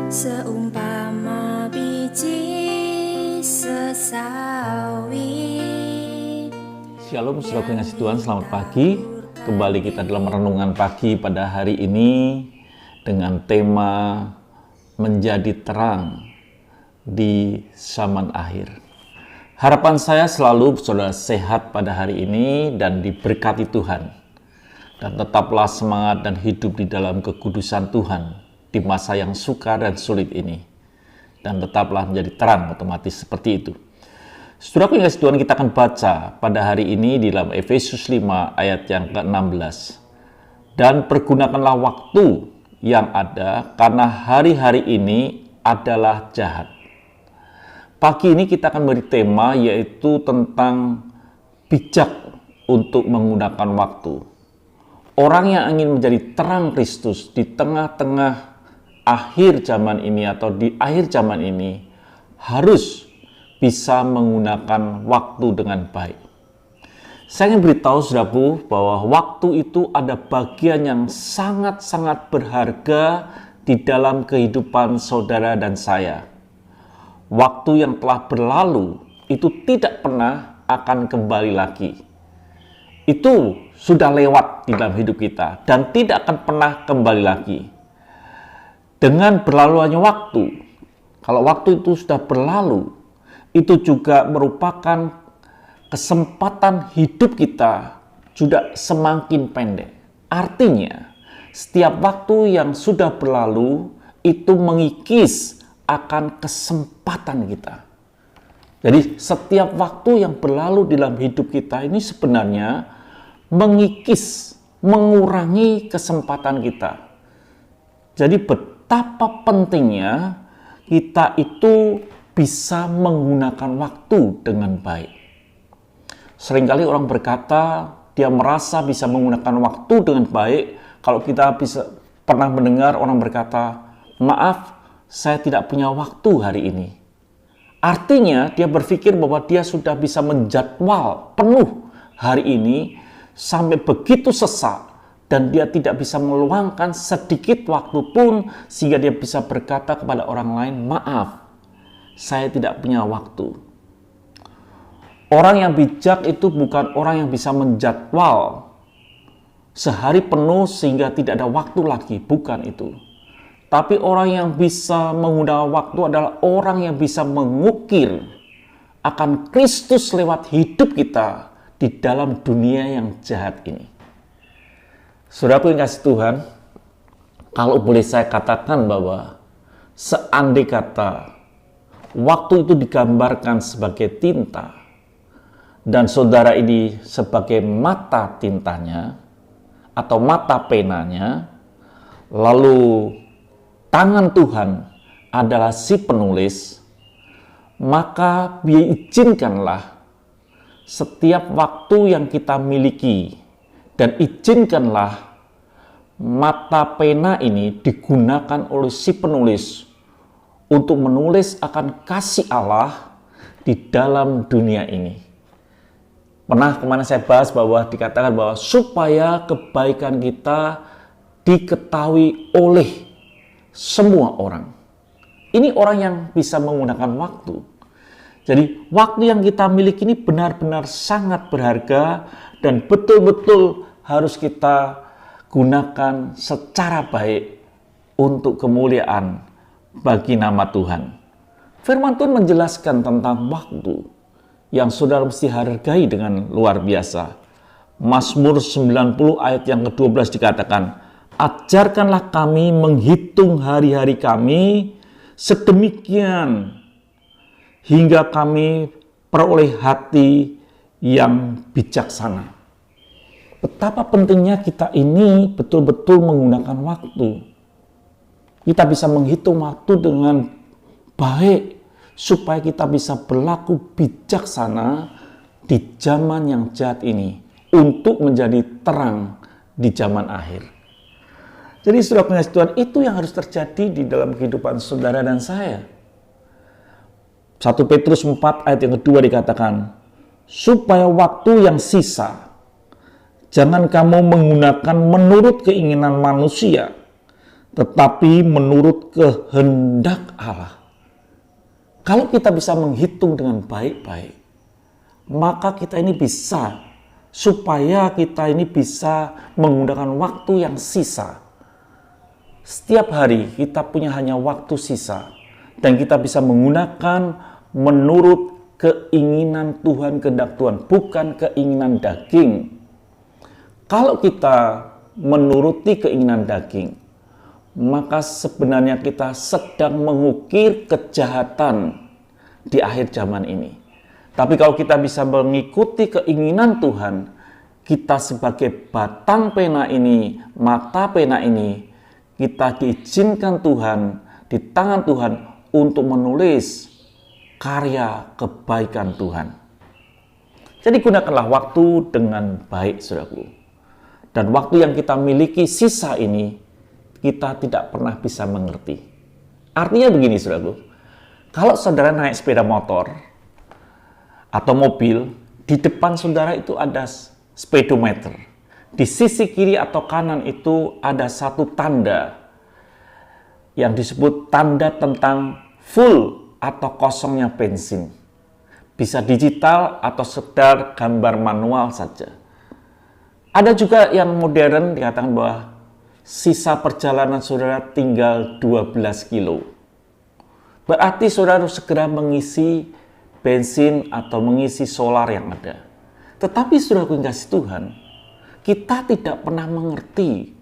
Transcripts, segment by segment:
Seumpama biji sesawi. Shalom, saudara pengasih Tuhan, selamat pagi. Kembali kita dalam renungan pagi pada hari ini dengan tema menjadi terang di zaman akhir. Harapan saya selalu saudara sehat pada hari ini dan diberkati Tuhan. Dan tetaplah semangat dan hidup di dalam kekudusan Tuhan di masa yang sukar dan sulit ini. Dan tetaplah menjadi terang otomatis seperti itu. Saudara yang kasih Tuhan, kita akan baca pada hari ini di dalam Efesus 5 ayat yang ke-16. Dan pergunakanlah waktu yang ada karena hari-hari ini adalah jahat. Pagi ini kita akan beri tema yaitu tentang bijak untuk menggunakan waktu. Orang yang ingin menjadi terang Kristus di tengah-tengah akhir zaman ini atau di akhir zaman ini harus bisa menggunakan waktu dengan baik. Saya ingin beritahu saudaraku bahwa waktu itu ada bagian yang sangat-sangat berharga di dalam kehidupan saudara dan saya. Waktu yang telah berlalu itu tidak pernah akan kembali lagi. Itu sudah lewat di dalam hidup kita dan tidak akan pernah kembali lagi. Dengan berlalunya waktu, kalau waktu itu sudah berlalu, itu juga merupakan kesempatan hidup kita juga semakin pendek. Artinya, setiap waktu yang sudah berlalu itu mengikis akan kesempatan kita. Jadi, setiap waktu yang berlalu dalam hidup kita ini sebenarnya mengikis, mengurangi kesempatan kita. Jadi, betapa pentingnya kita itu bisa menggunakan waktu dengan baik. Seringkali orang berkata dia merasa bisa menggunakan waktu dengan baik. Kalau kita pernah mendengar orang berkata, maaf, saya tidak punya waktu hari ini. Artinya dia berpikir bahwa dia sudah bisa menjadwal penuh hari ini sampai begitu sesak. Dan dia tidak bisa meluangkan sedikit waktu pun sehingga dia bisa berkata kepada orang lain, maaf, saya tidak punya waktu. Orang yang bijak itu bukan orang yang bisa menjadwal sehari penuh sehingga tidak ada waktu lagi, bukan itu. Tapi orang yang bisa menggunakan waktu adalah orang yang bisa mengukir akan Kristus lewat hidup kita di dalam dunia yang jahat ini. Saudaraku yang kasih Tuhan, kalau boleh saya katakan bahwa seandai kata waktu itu digambarkan sebagai tinta dan saudara ini sebagai mata tintanya atau mata penanya, lalu tangan Tuhan adalah si penulis, maka izinkanlah setiap waktu yang kita miliki dan izinkanlah mata pena ini digunakan oleh si penulis untuk menulis akan kasih Allah di dalam dunia ini. Pernah kemana saya bahas bahwa dikatakan bahwa supaya kebaikan kita diketahui oleh semua orang. Ini orang yang bisa menggunakan waktu. Jadi waktu yang kita miliki ini benar-benar sangat berharga dan betul-betul harus kita gunakan secara baik untuk kemuliaan bagi nama Tuhan. Firman Tuhan menjelaskan tentang waktu yang saudara mesti hargai dengan luar biasa. Mazmur 90 ayat yang ke-12 dikatakan, ajarkanlah kami menghitung hari-hari kami sedemikian hingga kami peroleh hati yang bijaksana. Betapa pentingnya kita ini betul-betul menggunakan waktu. Kita bisa menghitung waktu dengan baik supaya kita bisa berlaku bijaksana di zaman yang jahat ini untuk menjadi terang di zaman akhir. Jadi saudara pengasih Tuhan, itu yang harus terjadi di dalam kehidupan saudara dan saya. 1 Petrus 4 ayat yang kedua dikatakan, supaya waktu yang sisa jangan kamu menggunakan menurut keinginan manusia, tetapi menurut kehendak Allah. Kalau kita bisa menghitung dengan baik-baik, maka kita ini bisa, supaya kita ini bisa menggunakan waktu yang sisa. Setiap hari kita punya hanya waktu sisa, dan kita bisa menggunakan menurut keinginan Tuhan, kehendak Tuhan, bukan keinginan daging. Kalau kita menuruti keinginan daging, maka sebenarnya kita sedang mengukir kejahatan di akhir zaman ini. Tapi kalau kita bisa mengikuti keinginan Tuhan, kita sebagai batang pena ini, mata pena ini, kita diizinkan Tuhan, di tangan Tuhan untuk menulis karya kebaikan Tuhan. Jadi gunakanlah waktu dengan baik, saudaraku. Dan waktu yang kita miliki sisa ini, kita tidak pernah bisa mengerti. Artinya begini, saudaraku. Kalau saudara naik sepeda motor atau mobil, di depan saudara itu ada speedometer. Di sisi kiri atau kanan itu ada satu tanda yang disebut tanda tentang full atau kosongnya bensin. Bisa digital atau sekedar gambar manual saja. Ada juga yang modern dikatakan bahwa sisa perjalanan saudara tinggal 12 kilo. Berarti saudara harus segera mengisi bensin atau mengisi solar yang ada. Tetapi saudara kasih Tuhan, kita tidak pernah mengerti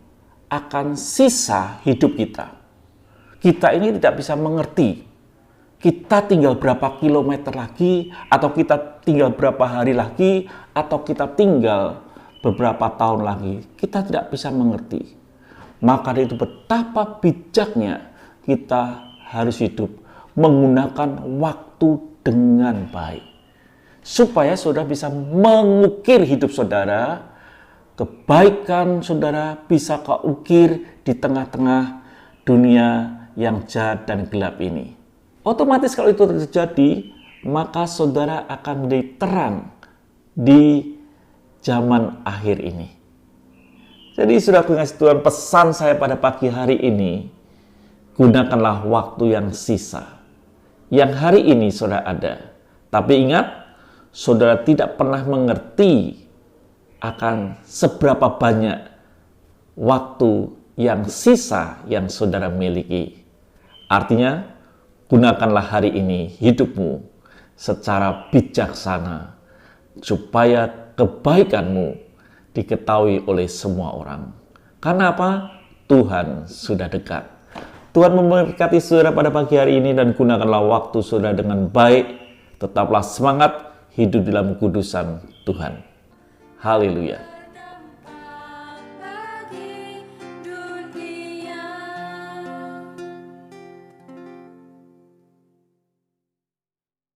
akan sisa hidup kita. Kita ini tidak bisa mengerti. Kita tinggal berapa kilometer lagi, atau kita tinggal berapa hari lagi, atau kita tinggal beberapa tahun lagi. Kita tidak bisa mengerti. Maka dari itu betapa bijaknya kita harus hidup menggunakan waktu dengan baik. Supaya saudara bisa mengukir hidup saudara, kebaikan saudara bisa keukir di tengah-tengah dunia yang jahat dan gelap ini. Otomatis kalau itu terjadi, maka saudara akan menjadi terang di zaman akhir ini. Jadi sudah kasih Tuhan, pesan saya pada pagi hari ini, gunakanlah waktu yang sisa. Yang hari ini saudara ada. Tapi ingat, saudara tidak pernah mengerti akan seberapa banyak waktu yang sisa yang saudara miliki. Artinya, gunakanlah hari ini hidupmu secara bijaksana, supaya kebaikanmu diketahui oleh semua orang. Karena apa? Tuhan sudah dekat. Tuhan memberkati saudara pada pagi hari ini, dan gunakanlah waktu saudara dengan baik. Tetaplah semangat hidup dalam kudusan Tuhan. Haleluya.